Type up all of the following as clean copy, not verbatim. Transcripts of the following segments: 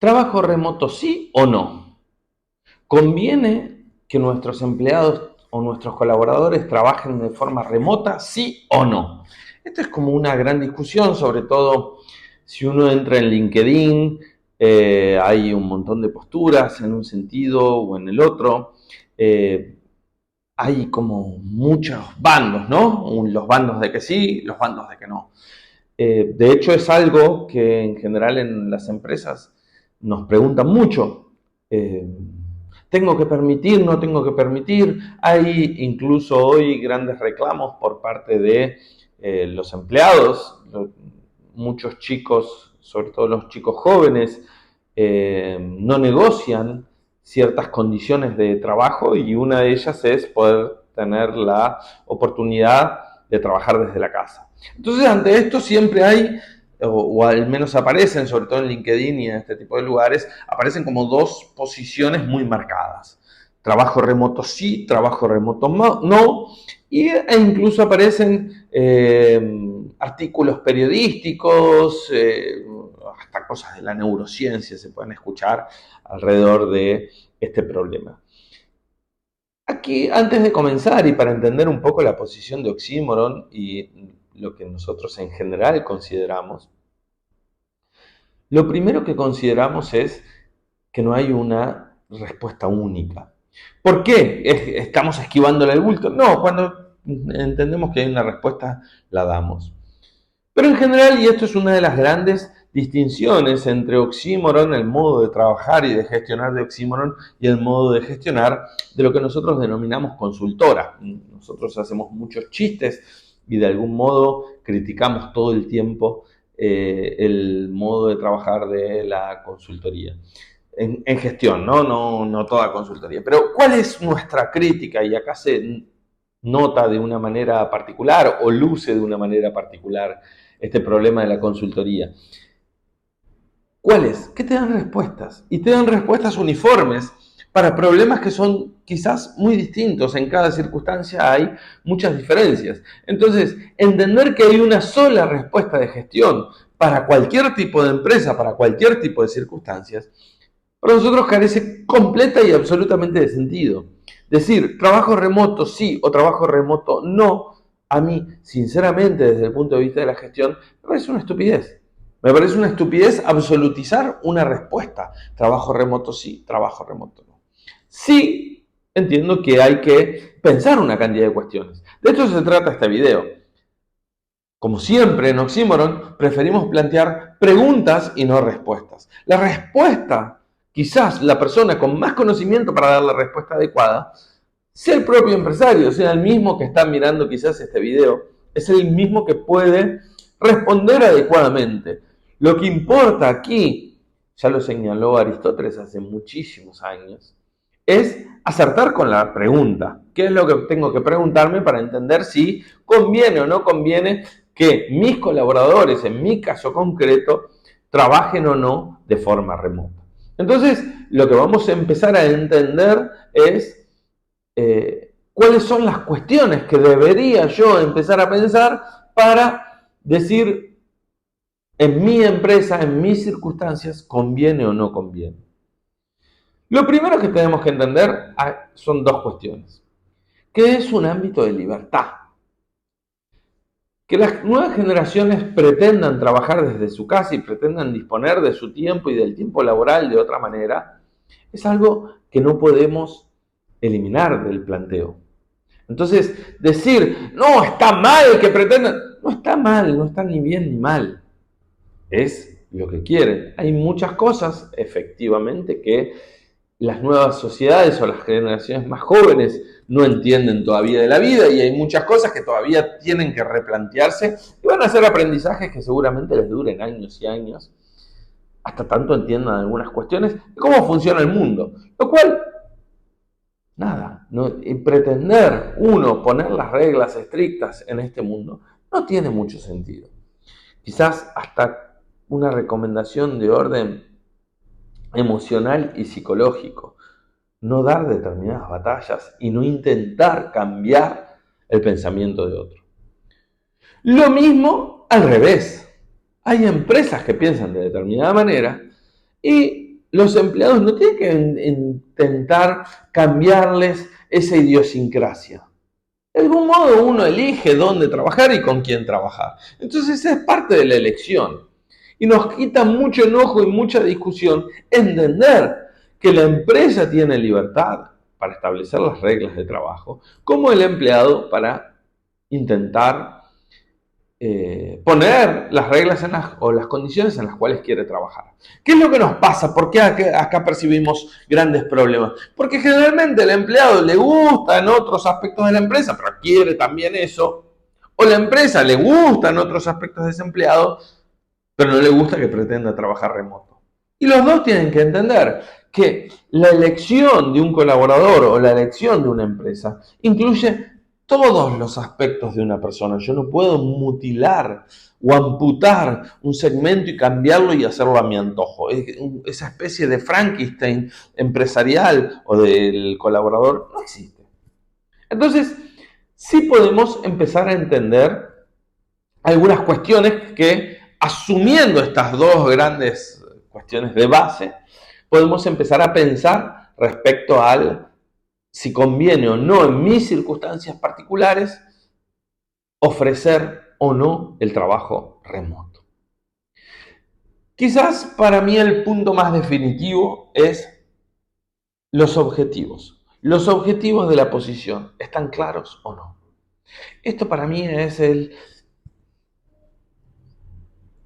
¿Trabajo remoto sí o no? ¿Conviene que nuestros empleados o nuestros colaboradores trabajen de forma remota sí o no? Esto es como una gran discusión, sobre todo si uno entra en LinkedIn, hay un montón de posturas en un sentido o en el otro. Eh, Hay como muchos bandos, ¿no? Los bandos de que sí, los bandos de que no. De hecho, es algo que en general en las empresas nos preguntan mucho. Eh, ¿Tengo que permitir? ¿No tengo que permitir? Hay incluso hoy grandes reclamos por parte de los empleados. Muchos chicos, sobre todo los chicos jóvenes, no negocian ciertas condiciones de trabajo y una de ellas es poder tener la oportunidad de trabajar desde la casa. Entonces, ante esto siempre hay, o al menos aparecen, sobre todo en LinkedIn y en este tipo de lugares, aparecen como dos posiciones muy marcadas. Trabajo remoto sí, trabajo remoto no, e incluso aparecen artículos periodísticos, hasta cosas de la neurociencia se pueden escuchar alrededor de este problema. Aquí, antes de comenzar y para entender un poco la posición de oxímoron y lo que nosotros en general consideramos, lo primero que consideramos es que no hay una respuesta única. ¿Por qué estamos esquivándole el bulto? No, cuando entendemos que hay una respuesta, la damos. Pero en general, y esto es una de las grandes distinciones entre oxímoron, el modo de trabajar y de gestionar de oxímoron, y el modo de gestionar de lo que nosotros denominamos consultora. Nosotros hacemos muchos chistes y de algún modo criticamos todo el tiempo el modo de trabajar de la consultoría. En gestión, ¿no? No toda consultoría. Pero ¿cuál es nuestra crítica? Y acá se nota de una manera particular o luce de una manera particular este problema de la consultoría. ¿Cuáles? Que te dan respuestas. Y te dan respuestas uniformes para problemas que son quizás muy distintos. En cada circunstancia hay muchas diferencias. Entonces, entender que hay una sola respuesta de gestión para cualquier tipo de empresa, para cualquier tipo de circunstancias, para nosotros carece completa y absolutamente de sentido. Decir trabajo remoto sí o trabajo remoto no, a mí, sinceramente, desde el punto de vista de la gestión, me parece una estupidez. Me parece una estupidez absolutizar una respuesta. Trabajo remoto sí, trabajo remoto no. Sí, entiendo que hay que pensar una cantidad de cuestiones. De esto se trata este video. Como siempre en Oxímoron, preferimos plantear preguntas y no respuestas. La respuesta, quizás la persona con más conocimiento para dar la respuesta adecuada, sea el propio empresario, sea el mismo que está mirando quizás este video, es el mismo que puede responder adecuadamente. Lo que importa aquí, ya lo señaló Aristóteles hace muchísimos años, es acertar con la pregunta. ¿Qué es lo que tengo que preguntarme para entender si conviene o no conviene que mis colaboradores, en mi caso concreto, trabajen o no de forma remota? Entonces, lo que vamos a empezar a entender es cuáles son las cuestiones que debería yo empezar a pensar para decir en mi empresa, en mis circunstancias, conviene o no conviene. Lo primero que tenemos que entender son dos cuestiones. ¿Qué es un ámbito de libertad? Que las nuevas generaciones pretendan trabajar desde su casa y pretendan disponer de su tiempo y del tiempo laboral de otra manera, es algo que no podemos eliminar del planteo. Entonces, decir, no, está mal que pretendan, no está mal, no está ni bien ni mal. Es lo que quieren. Hay muchas cosas, efectivamente, que las nuevas sociedades o las generaciones más jóvenes no entienden todavía de la vida y hay muchas cosas que todavía tienen que replantearse y van a ser aprendizajes que seguramente les duren años y años, hasta tanto entiendan algunas cuestiones de cómo funciona el mundo. Lo cual, nada, y pretender uno poner las reglas estrictas en este mundo no tiene mucho sentido. Quizás hasta una recomendación de orden emocional y psicológico. No dar determinadas batallas y no intentar cambiar el pensamiento de otro. Lo mismo al revés. Hay empresas que piensan de determinada manera y los empleados no tienen que intentar cambiarles esa idiosincrasia. De algún modo uno elige dónde trabajar y con quién trabajar. Entonces es parte de la elección. Y nos quita mucho enojo y mucha discusión entender que la empresa tiene libertad para establecer las reglas de trabajo, como el empleado para intentar poner las reglas o las condiciones en las cuales quiere trabajar. ¿Qué es lo que nos pasa? ¿Por qué acá percibimos grandes problemas? Porque generalmente al empleado le gustan otros aspectos de la empresa, pero quiere también eso. O la empresa le gustan otros aspectos de ese empleado, pero no le gusta que pretenda trabajar remoto. Y los dos tienen que entender que la elección de un colaborador o la elección de una empresa incluye todos los aspectos de una persona. Yo no puedo mutilar o amputar un segmento y cambiarlo y hacerlo a mi antojo. Esa especie de Frankenstein empresarial o del colaborador no existe. Entonces, sí podemos empezar a entender algunas cuestiones que, asumiendo estas dos grandes cuestiones de base, podemos empezar a pensar respecto al si conviene o no en mis circunstancias particulares ofrecer o no el trabajo remoto. Quizás para mí el punto más definitivo es los objetivos. Los objetivos de la posición, ¿están claros o no? Esto para mí es el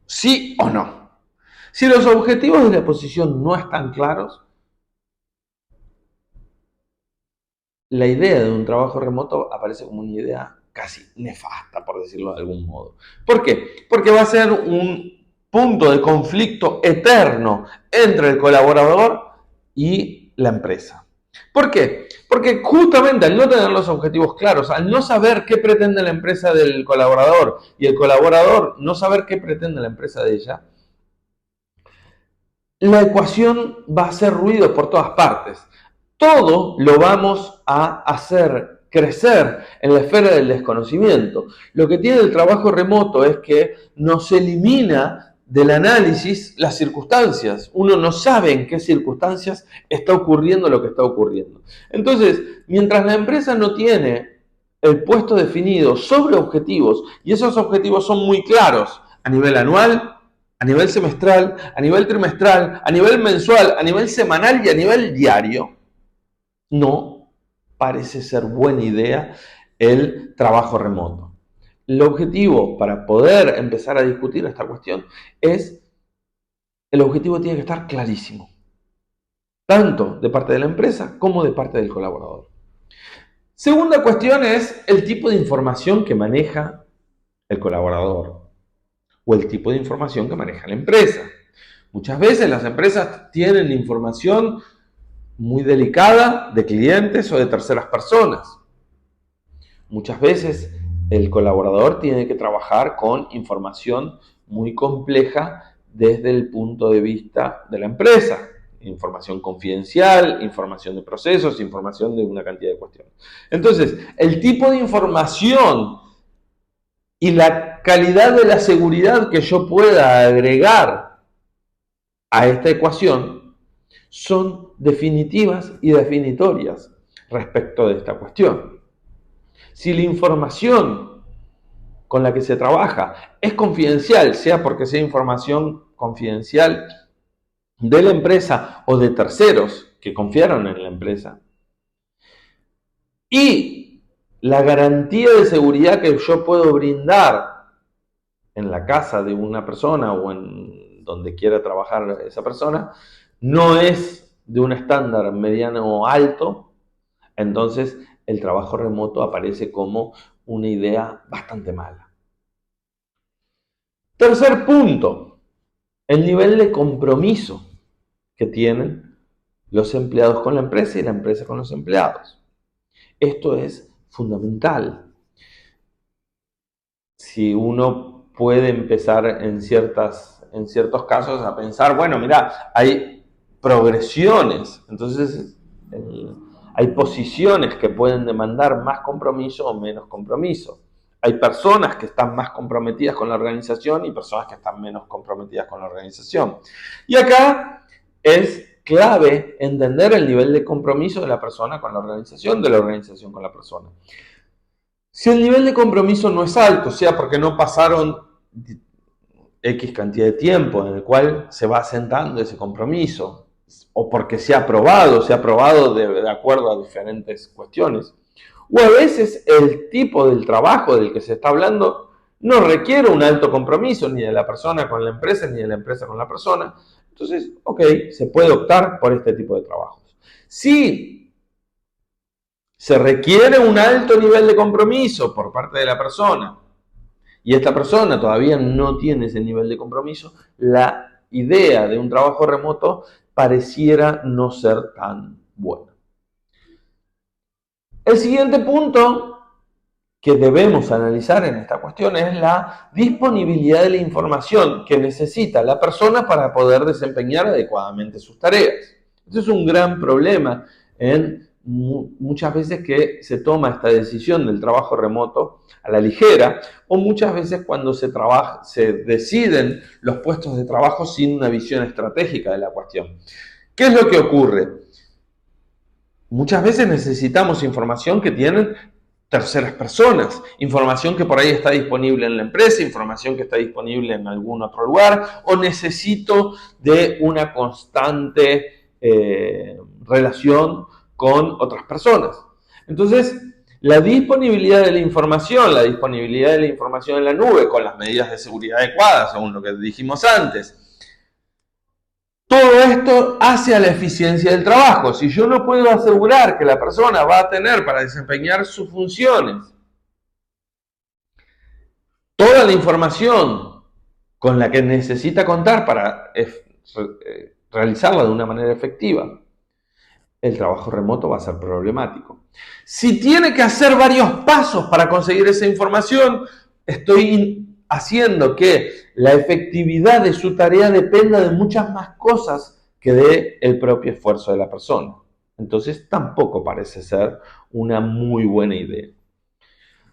sí o no. Si los objetivos de la posición no están claros, la idea de un trabajo remoto aparece como una idea casi nefasta, por decirlo de algún modo. ¿Por qué? Porque va a ser un punto de conflicto eterno entre el colaborador y la empresa. ¿Por qué? Porque justamente al no tener los objetivos claros, al no saber qué pretende la empresa del colaborador y el colaborador no saber qué pretende la empresa de ella, la ecuación va a hacer ruido por todas partes. Todo lo vamos a hacer crecer en la esfera del desconocimiento. Lo que tiene el trabajo remoto es que nos elimina del análisis las circunstancias. Uno no sabe en qué circunstancias está ocurriendo lo que está ocurriendo. Entonces, mientras la empresa no tiene el puesto definido sobre objetivos, y esos objetivos son muy claros a nivel anual, a nivel semestral, a nivel trimestral, a nivel mensual, a nivel semanal y a nivel diario, no parece ser buena idea el trabajo remoto. El objetivo para poder empezar a discutir esta cuestión es, el objetivo tiene que estar clarísimo, tanto de parte de la empresa como de parte del colaborador. Segunda cuestión es el tipo de información que maneja el colaborador o el tipo de información que maneja la empresa. Muchas veces las empresas tienen información muy delicada de clientes o de terceras personas. Muchas veces el colaborador tiene que trabajar con información muy compleja desde el punto de vista de la empresa. Información confidencial, información de procesos, información de una cantidad de cuestiones. Entonces, el tipo de información y la calidad de la seguridad que yo pueda agregar a esta ecuación son definitivas y definitorias respecto de esta cuestión. Si la información con la que se trabaja es confidencial, sea porque sea información confidencial de la empresa o de terceros que confiaron en la empresa, y la garantía de seguridad que yo puedo brindar en la casa de una persona o en donde quiera trabajar esa persona no es de un estándar mediano o alto, entonces el trabajo remoto aparece como una idea bastante mala. Tercer punto, el nivel de compromiso que tienen los empleados con la empresa y la empresa con los empleados. Esto es fundamental. Si uno puede empezar en ciertos casos a pensar, bueno, mira, hay progresiones, entonces hay posiciones que pueden demandar más compromiso o menos compromiso. Hay personas que están más comprometidas con la organización y personas que están menos comprometidas con la organización. Y acá es clave entender el nivel de compromiso de la persona con la organización, de la organización con la persona. Si el nivel de compromiso no es alto, o sea, porque no pasaron X cantidad de tiempo en el cual se va asentando ese compromiso, o porque se ha aprobado de acuerdo a diferentes cuestiones, o a veces el tipo del trabajo del que se está hablando no requiere un alto compromiso ni de la persona con la empresa ni de la empresa con la persona. Entonces, ok, se puede optar por este tipo de trabajos. Si se requiere un alto nivel de compromiso por parte de la persona y esta persona todavía no tiene ese nivel de compromiso, la idea de un trabajo remoto pareciera no ser tan buena. El siguiente punto que debemos analizar en esta cuestión es la disponibilidad de la información que necesita la persona para poder desempeñar adecuadamente sus tareas. Este es un gran problema en muchas veces que se toma esta decisión del trabajo remoto a la ligera, o muchas veces cuando se deciden los puestos de trabajo sin una visión estratégica de la cuestión. ¿Qué es lo que ocurre? Muchas veces necesitamos información que tienen terceras personas, información que por ahí está disponible en la empresa, información que está disponible en algún otro lugar, o necesito de una constante relación con otras personas. Entonces, la disponibilidad de la información en la nube, con las medidas de seguridad adecuadas, según lo que dijimos antes, todo esto hace a la eficiencia del trabajo. Si yo no puedo asegurar que la persona va a tener para desempeñar sus funciones toda la información con la que necesita contar para realizarla de una manera efectiva, el trabajo remoto va a ser problemático. Si tiene que hacer varios pasos para conseguir esa información, estoy haciendo que la efectividad de su tarea dependa de muchas más cosas que del propio esfuerzo de la persona. Entonces tampoco parece ser una muy buena idea.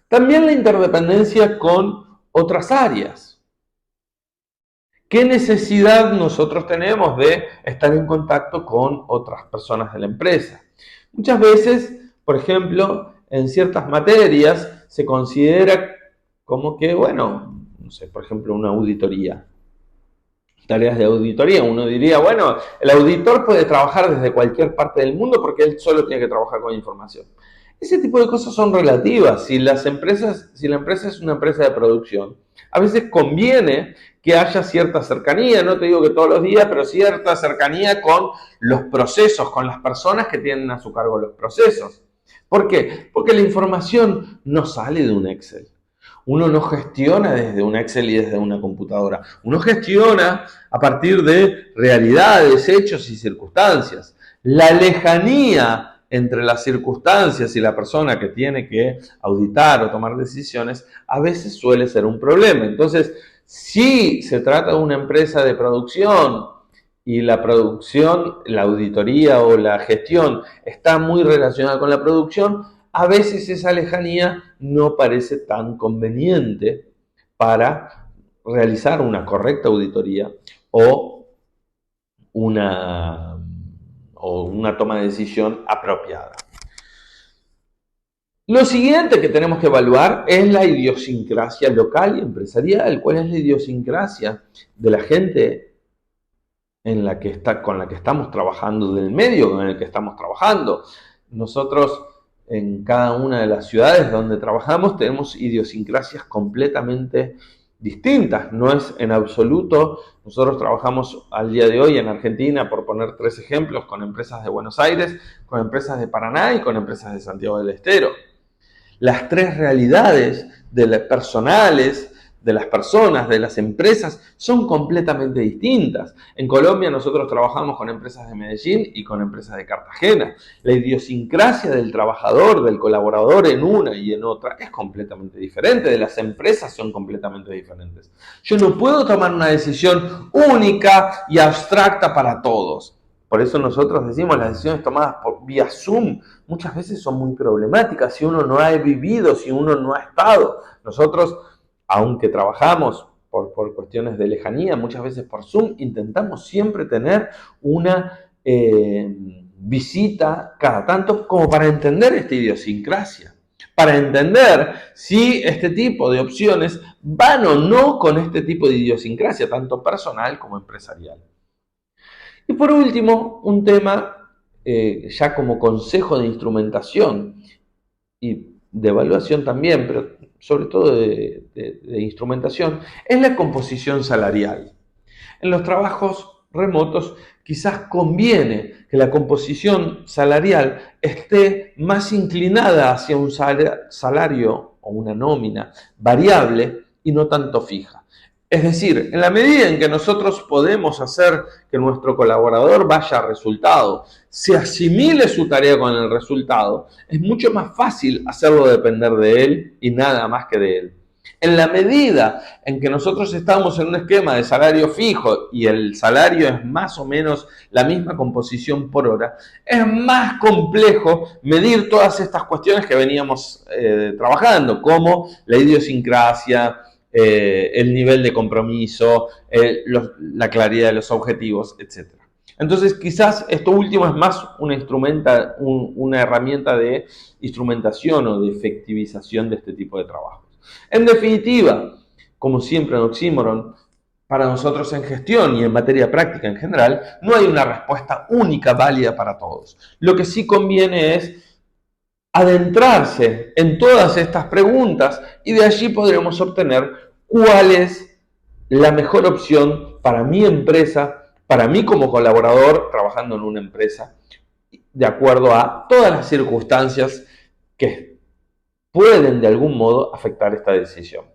También la interdependencia con otras áreas. ¿Qué necesidad nosotros tenemos de estar en contacto con otras personas de la empresa? Muchas veces, por ejemplo, en ciertas materias se considera como que, bueno, no sé, por ejemplo, una auditoría. Tareas de auditoría, uno diría, bueno, el auditor puede trabajar desde cualquier parte del mundo porque él solo tiene que trabajar con información. Ese tipo de cosas son relativas. Si la empresa es una empresa de producción, a veces conviene que haya cierta cercanía, no te digo que todos los días, pero cierta cercanía con los procesos, con las personas que tienen a su cargo los procesos. ¿Por qué? Porque la información no sale de un Excel. Uno no gestiona desde un Excel y desde una computadora. Uno gestiona a partir de realidades, hechos y circunstancias. La lejanía entre las circunstancias y la persona que tiene que auditar o tomar decisiones a veces suele ser un problema. Entonces, si se trata de una empresa de producción y la producción, la auditoría o la gestión está muy relacionada con la producción, a veces esa lejanía no parece tan conveniente para realizar una correcta auditoría o una toma de decisión apropiada. Lo siguiente que tenemos que evaluar es la idiosincrasia local y empresarial. ¿Cuál es la idiosincrasia de la gente con la que estamos trabajando, del medio en el que estamos trabajando? Nosotros en cada una de las ciudades donde trabajamos tenemos idiosincrasias completamente distintas. No es en absoluto, nosotros trabajamos al día de hoy en Argentina, por poner 3 ejemplos, con empresas de Buenos Aires, con empresas de Paraná y con empresas de Santiago del Estero. Las 3 realidades personales de las personas, de las empresas, son completamente distintas. En Colombia nosotros trabajamos con empresas de Medellín y con empresas de Cartagena. La idiosincrasia del trabajador, del colaborador en una y en otra es completamente diferente, de las empresas son completamente diferentes. Yo no puedo tomar una decisión única y abstracta para todos. Por eso nosotros decimos las decisiones tomadas vía Zoom muchas veces son muy problemáticas si uno no ha vivido, si uno no ha estado. Nosotros, aunque trabajamos por cuestiones de lejanía, muchas veces por Zoom, intentamos siempre tener una visita cada tanto, como para entender esta idiosincrasia, para entender si este tipo de opciones van o no con este tipo de idiosincrasia, tanto personal como empresarial. Y por último, un tema ya como consejo de instrumentación y de evaluación también, pero sobre todo de instrumentación, es la composición salarial. En los trabajos remotos quizás conviene que la composición salarial esté más inclinada hacia un salario o una nómina variable y no tanto fija. Es decir, en la medida en que nosotros podemos hacer que nuestro colaborador vaya a resultado, se asimile su tarea con el resultado, es mucho más fácil hacerlo depender de él y nada más que de él. En la medida en que nosotros estamos en un esquema de salario fijo y el salario es más o menos la misma composición por hora, es más complejo medir todas estas cuestiones que veníamos trabajando, como la idiosincrasia, el nivel de compromiso, la claridad de los objetivos, etc. Entonces, quizás esto último es más una herramienta de instrumentación o de efectivización de este tipo de trabajos. En definitiva, como siempre en Oxímoron, para nosotros en gestión y en materia práctica en general, no hay una respuesta única válida para todos. Lo que sí conviene es adentrarse en todas estas preguntas y de allí podremos obtener cuál es la mejor opción para mi empresa, para mí como colaborador trabajando en una empresa, de acuerdo a todas las circunstancias que pueden de algún modo afectar esta decisión.